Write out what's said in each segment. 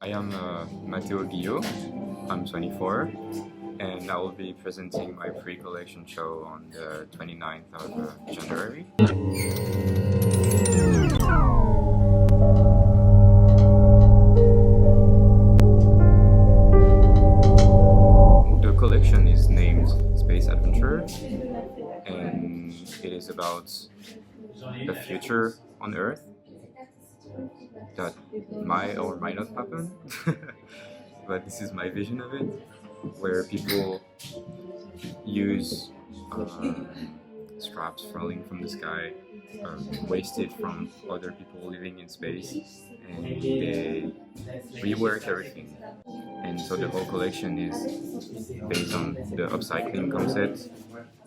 I am Mattéo Guillot. I'm 24, and I will be presenting my pre-collection show on the 29th of January. The collection is named Space Adventure, and it is about the future on Earth that might or might not happen, but this is my vision of it, where people use scraps falling from the sky, wasted from other people living in space, and they rework everything. And so the whole collection is based on the upcycling concept,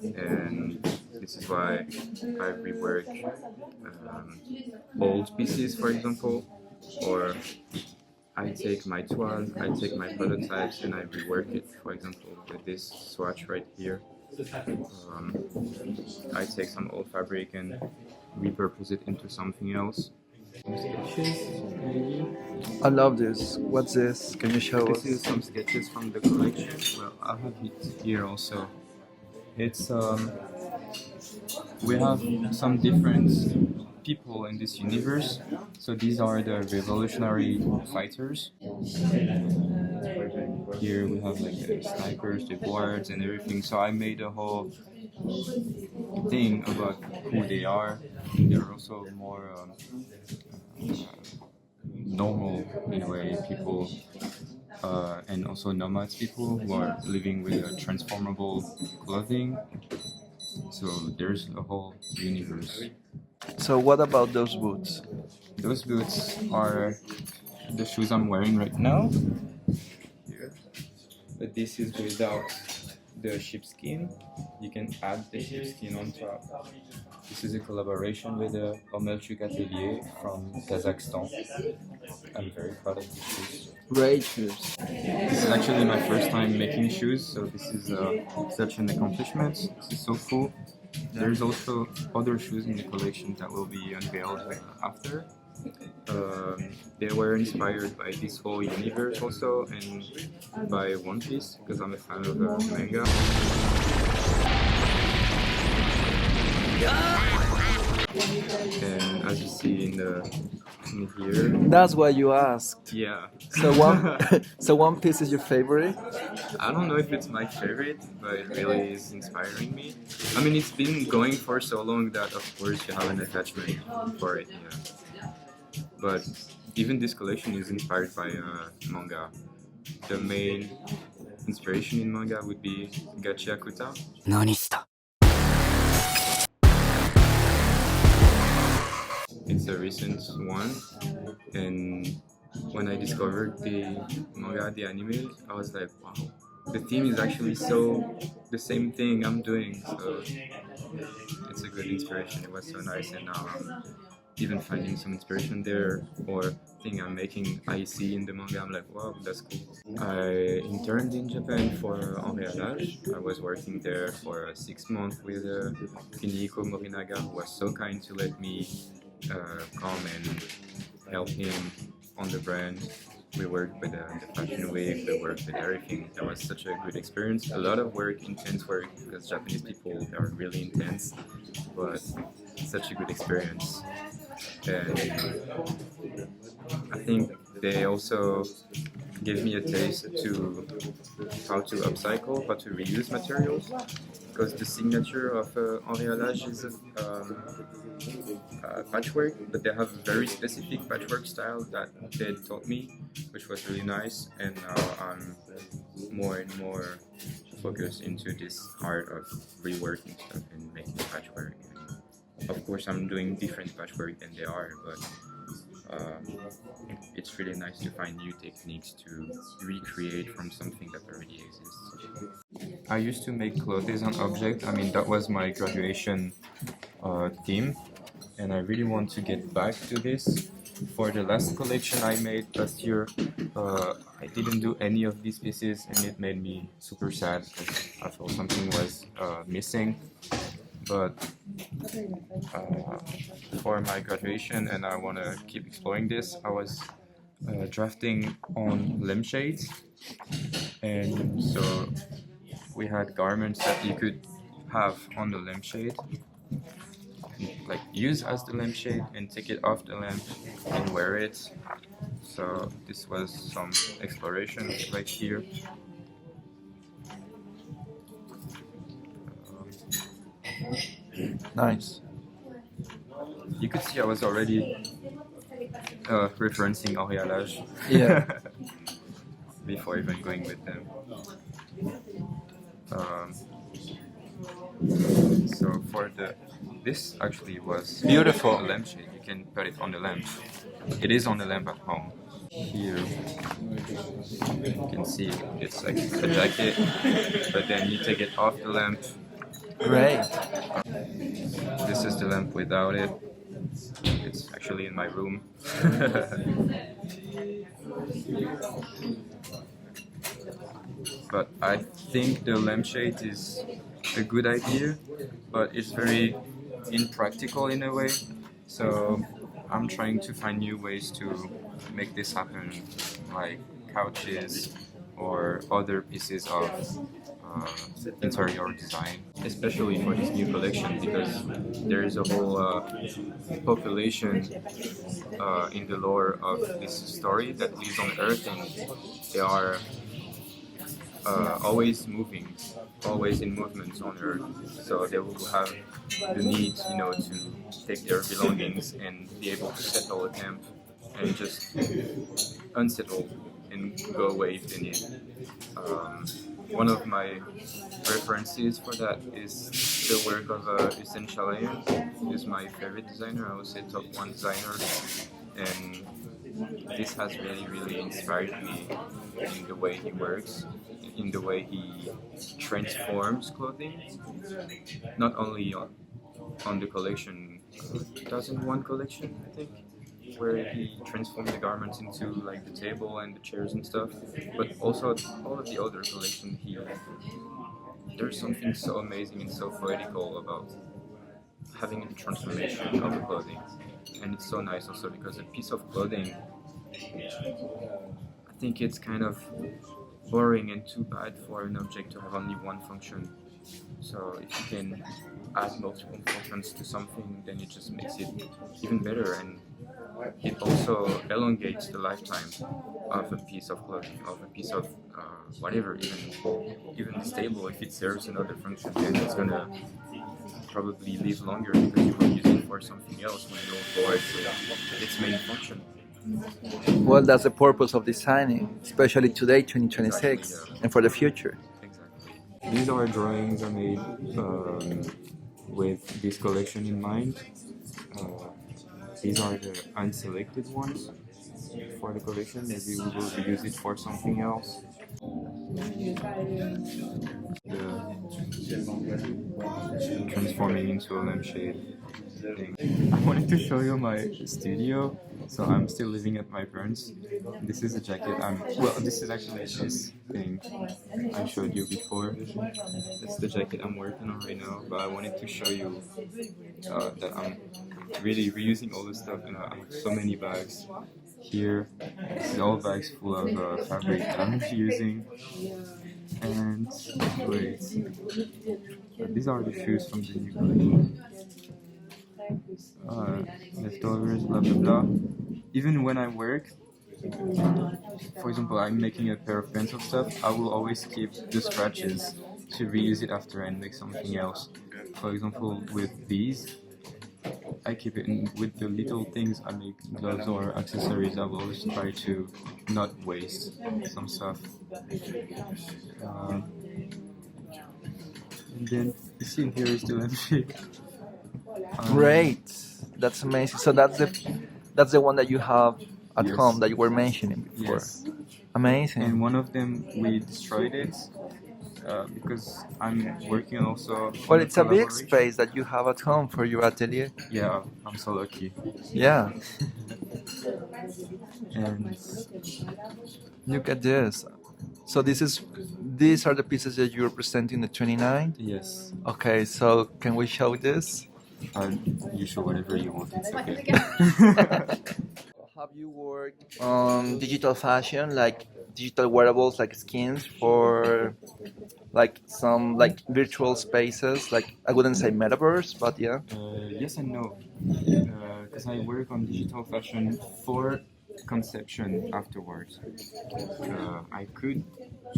and this is why I rework old pieces, for example, or I take my toiles, I take my prototypes, and I rework it. For example, with this swatch right here, I take some old fabric and repurpose it into something else. Some sketches, maybe. I love this. What's this? Can you show us? This is some sketches from the collection. Well, I have it here also. It's we have some different people in this universe. So these are the revolutionary fighters. Here we have like the snipers, the guards, and everything. So I made a whole thing about who they are. They're also more normal in a way, people, and also nomads people who are living with transformable clothing. So there's a whole universe. So what about those boots? Those boots are the shoes I'm wearing right now. Here. But this is without the sheepskin. You can add the sheepskin on top. This is a collaboration with the atelier from Kazakhstan. I'm very proud of these shoes. Great shoes. This is actually my first time making shoes, so this is such an accomplishment. This is so cool. There's also other shoes in the collection that will be unveiled after. They were inspired by this whole universe also, and by One Piece, because I'm a fan of manga. And as you see in here, That's why you asked. yeah. So One Piece is your favorite? I don't know if it's my favorite, but it really is inspiring me. I mean, it's been going for so long that of course you have an attachment for it, yeah. But even this collection is inspired by manga. The main inspiration in manga would be Gachiakuta. It's a recent one, and when I discovered the manga, the anime, I was like, wow, the theme is actually so the same thing I'm doing, so it's a good inspiration. It was so nice, and now I'm even finding some inspiration there, or thing I'm making I see in the manga. I'm like, wow, that's cool. I interned in Japan for RAW. I was working there for 6 months with Kiniko Morinaga, who was so kind to let me come and help him on the brand. We worked with the fashion week, we worked with everything. That was such a good experience. A lot of work, intense work, because Japanese people are really intense, but such a good experience. And I think they also gave me a taste to how to upcycle, how to reuse materials, because the signature of Henri is patchwork, but they have a very specific patchwork style that they taught me, which was really nice, and now I'm more and more focused into this art of reworking stuff and making patchwork. And of course, I'm doing different patchwork than they are, but it's really nice to find new techniques to recreate from something that already exists. I used to make clothes on object. I mean, that was my graduation theme, and I really want to get back to this. For the last collection I made last year, I didn't do any of these pieces, and it made me super sad because I felt something was missing. But for my graduation, and I want to keep exploring this, drafting on lampshades, and so we had garments that you could have on the lampshade, like use as the lampshade and take it off the lamp and wear it. So this was some exploration right here. Nice. You could see I was already referencing Orialage. Yeah. Before even going with them. So for this actually was Beautiful. a lampshade. You can put it on the lamp. It is on the lamp at home. Here you can see it's like a jacket, but then you take it off the lamp. Great. This is the lamp without it. It's actually in my room. But I think the lampshade is a good idea, but it's very impractical in a way. So I'm trying to find new ways to make this happen, like couches or other pieces of interior design, especially for this new collection, because there is a whole population in the lore of this story that lives on Earth, and they are always moving, always in movements on Earth. So they will have the need, to take their belongings and be able to settle a camp and just unsettle and go away if they need. One of my references for that is the work of Hussein Chalayan. He's my favorite designer. I would say top 1 designer, and this has really, really inspired me in the way he works, in the way he transforms clothing, not only on the collection, 2001 collection, I think, where he transformed the garments into like the table and the chairs and stuff, but also all of the other collection. There's something so amazing and so poetical about having the transformation of the clothing, and it's so nice also because a piece of clothing, I think it's kind of boring and too bad for an object to have only one function. So if you can add multiple functions to something, then it just makes it even better, and it also elongates the lifetime of a piece of clothing, of a piece of whatever, even this table. If it serves another function, then it's gonna probably live longer because you will use it for something else when you avoid its main function. Well, that's the purpose of designing, especially today, 2026, Exactly, yeah. and for the future. Exactly. These are drawings I made with this collection in mind. These are the unselected ones for the collection. Maybe we will reuse it for something else. The transforming into a lampshade thing. I wanted to show you my studio. So I'm still living at my parents'. This is a jacket this is actually this thing I showed you before. That's the jacket I'm working on right now, but I wanted to show you that I'm really reusing all this stuff, and I have so many bags here. This is all bags full of fabric that I'm using. And wait, these are the shoes from the new collection. Leftovers, blah blah blah. Even when I work, for example, I'm making a pair of pencil stuff, I will always keep the scratches to reuse it after and make something else. For example, with these, I keep it, and with the little things I make, gloves or accessories, I will always try to not waste some stuff. And then you see here is the lampshade. Great, that's amazing. So that's the one that you have at Yes. home that you were mentioning before. Yes. Amazing. And one of them we destroyed it because I'm working also. Well, on it's a big collaboration. space that you have at home for your atelier. Yeah, I'm so lucky. Yeah. And Look at this. So these are the pieces that you're presenting the 29. yes, Okay, so can we show this? you show whatever you want. It's okay. Have you worked on digital fashion, like digital wearables, like skins for like some like virtual spaces? Like I wouldn't say metaverse, but yeah. Yes and no, because I work on digital fashion for conception afterwards. I could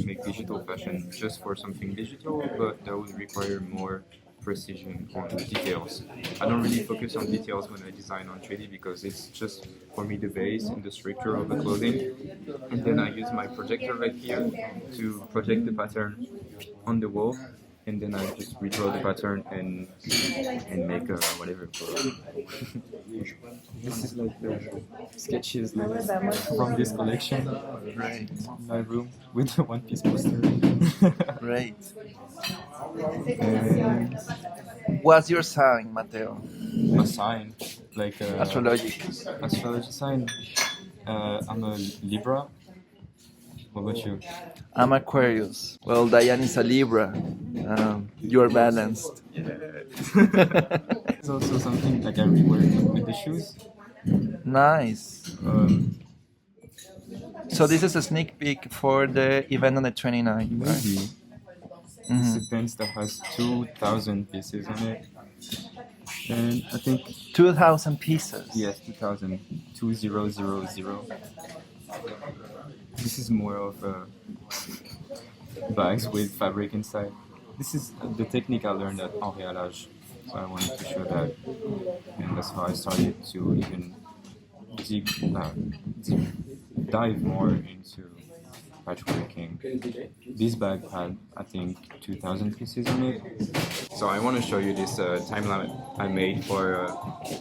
make digital fashion just for something digital, but that would require more precision on the details. I don't really focus on details when I design on 3D because it's just for me the base and the structure of the clothing, and then I use my projector right here to project the pattern on the wall, and then I just redraw the pattern and make whatever. This is like the sketches from this collection. Right. In my room with the One Piece poster. Right. And What's your sign, Mateo? a sign, like Astrologic. astrology sign. I'm a Libra. What about you? I'm Aquarius. Well, Diane is a Libra. You're balanced. It's also something like I rework with the shoes. Nice. Um, So this is a sneak peek for the event on the 29th, maybe right? it's Mhm. a pants that has 2,000 pieces on it, and I think 2,000 pieces. yes, 2,000, 2000. This is more of bags with fabric inside. This is the technique I learned at Henri, so I wanted to show that, and that's how I started to even deep, dive more into patchworking. This bag had, I think, 2,000 pieces in it. So I want to show you this timeline I made for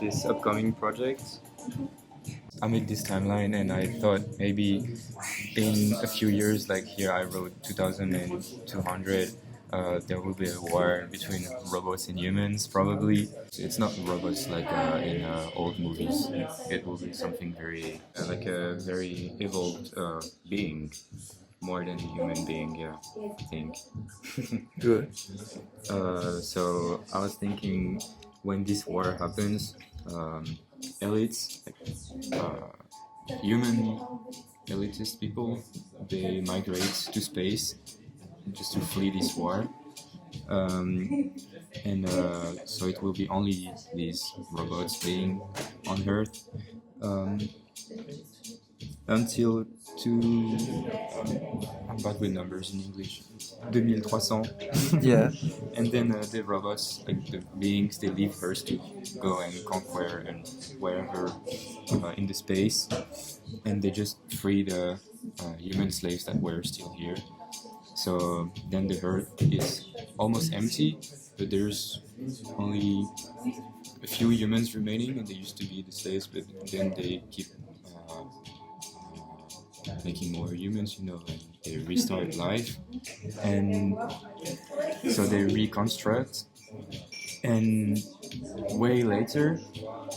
this upcoming project. I made this timeline and I thought maybe in a few years, like here I wrote 2200, there will be a war between robots and humans, probably. It's not robots like in old movies. It will be something very, like a very evolved being, more than a human being, yeah, I think. Good. So I was thinking when this war happens, elites, like, human elitist people, they migrate to space just to flee this war. And so it will be only these robots being on Earth until I'm bad with numbers in English. 2300. Yeah. And then the robots, like the beings, they leave Earth to go and conquer and wherever in the space, and they just free the human slaves that were still here. So then the Earth is almost empty, but there's only a few humans remaining, and they used to be the slaves, but then they keep making more humans, and they restart life, and so they reconstruct, and way later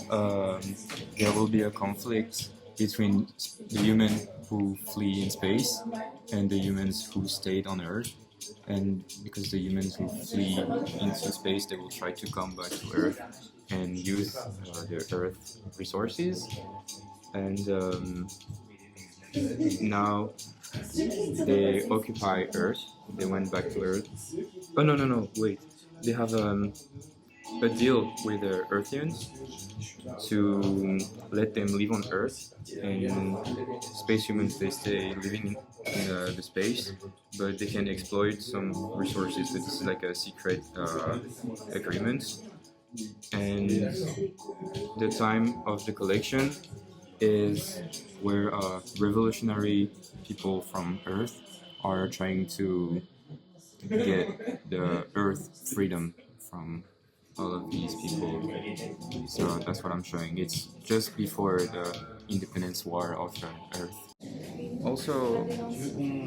there will be a conflict between the human who flee in space and the humans who stayed on Earth, and because the humans who flee into space, they will try to come back to Earth and use the Earth resources, and now they occupy Earth. They went back to Earth. Oh no, wait. They have a deal with the Earthians to let them live on Earth, and space humans, they stay living in the space, but they can exploit some resources. So this is like a secret agreement, and the time of the collection is where revolutionary people from Earth are trying to get the Earth freedom from all of these people. So that's what I'm showing. It's just before the independence war of the Earth. Also,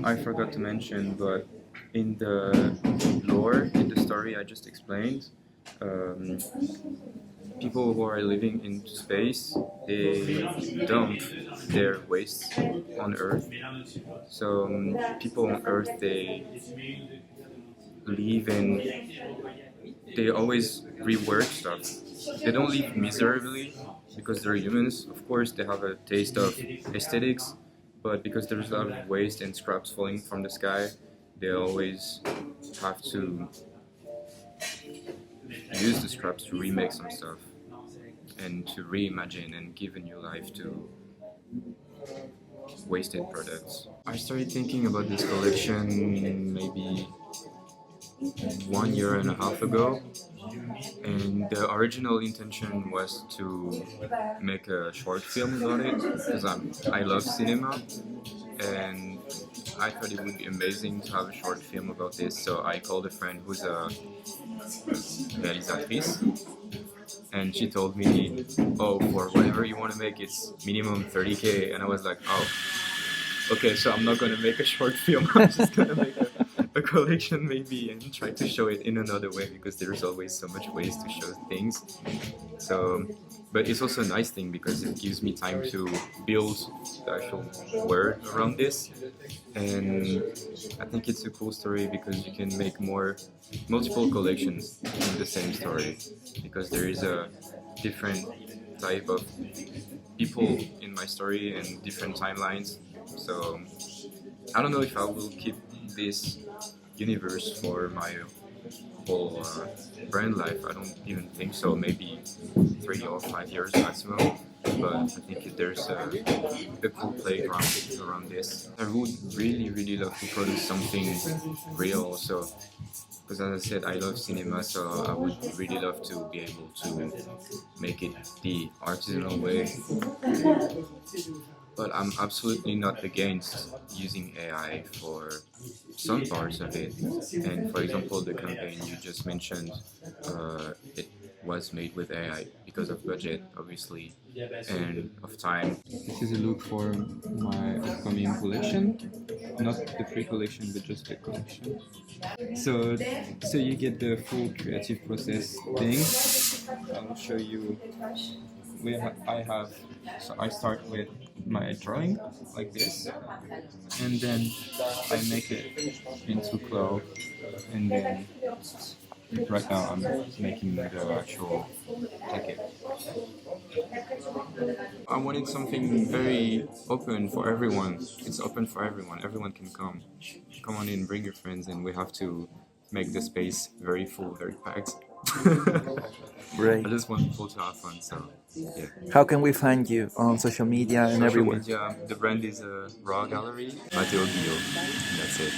I forgot to mention, but in the lore, in the story I just explained, people who are living in space, they dump their waste on Earth. So people on Earth, they live and they always rework stuff. They don't live miserably, because they're humans, of course, they have a taste of aesthetics, but because there's a lot of waste and scraps falling from the sky, they always have to use the scraps to remake some stuff and to reimagine and give a new life to wasted products. I started thinking about this collection maybe 1.5 years ago, and the original intention was to make a short film about it because I love cinema, and I thought it would be amazing to have a short film about this. So I called a friend who's a réalisatrice, and she told me, "Oh, for whatever you want to make, it's minimum 30K," and I was like, "Oh, okay, so I'm not gonna make a short film. I'm just gonna make a collection maybe and try to show it in another way because there's always so much ways to show things." So, but it's also a nice thing because it gives me time to build the actual word around this, and I think it's a cool story because you can make multiple collections in the same story because there is a different type of people in my story and different timelines. So I don't know if I will keep this universe for my whole brand life. I don't even think so. Maybe 3 or 5 years maximum. But I think there's a cool playground around this. I would really love to produce something real also. Because as I said, I love cinema, so I would really love to be able to make it the artisanal way. But I'm absolutely not against using AI for some parts of it. And for example, the campaign you just mentioned, it was made with AI because of budget, obviously, and of time. This is a look for my upcoming collection, not the pre-collection, but just the collection. So you get the full creative process thing. I'll show you. So I start with my drawing like this, and then I make it into cloth, and then right now I'm making the actual jacket. I wanted something very open for everyone. It's open for everyone. Everyone can come. Come on in, bring your friends, and we have to make the space very full, very packed. Great. I just want people to have fun, so yeah. How can we find you on social media and Social everywhere? media, the brand is RAW Galerie, Mattéo Guillot, and that's it.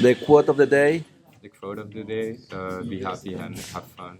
The quote of the day? The quote of the day, be happy and have fun.